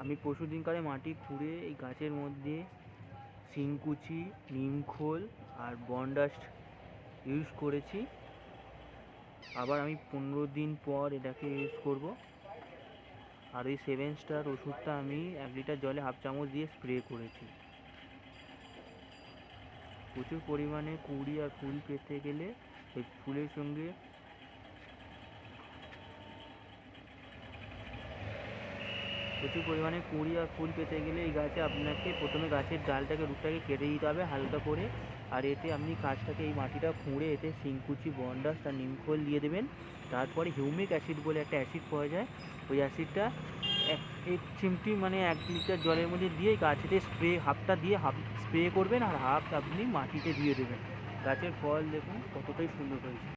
আমি পরশুদিনকারে মাটি খুঁড়ে এই গাছের মধ্যে শিংকুচি, নিমখোল আর বনডাস্ট ইউজ করেছি। আবার আমি 15 দিন পর এটাকে ইউজ করব। আর এই 7 স্টার ওষুধটা আমি 1 লিটার জলে হাফ চামচ দিয়ে স্প্রে করেছি। প্রচুর পরিমাণে কুঁড়ি আর ফুল পেতে গেলে এই ফুলের সঙ্গে এই গাছে আপনাকে প্রথমে গাছের ডালটাকে রুটটাকে কেটে দিতে হবে হালকা করে। আর এতে আপনি গাছটাকে এই মাটিটা খুঁড়ে এতে শিংকুচি, বনডাস্ট আর নিমখোল দিয়ে দেবেন। তারপরে হিউমিক অ্যাসিড বলে একটা অ্যাসিড পাওয়া যায়, ওই অ্যাসিডটা এক চিমটি মানে 1 লিটার জলের মধ্যে দিয়ে গাছেতে হাফটা দিয়ে হাফ স্প্রে করবেন আর হাফ আপনি মাটিতে দিয়ে দেবেন। গাছের ফল দেখুন কতটাই সুন্দর হয়েছে।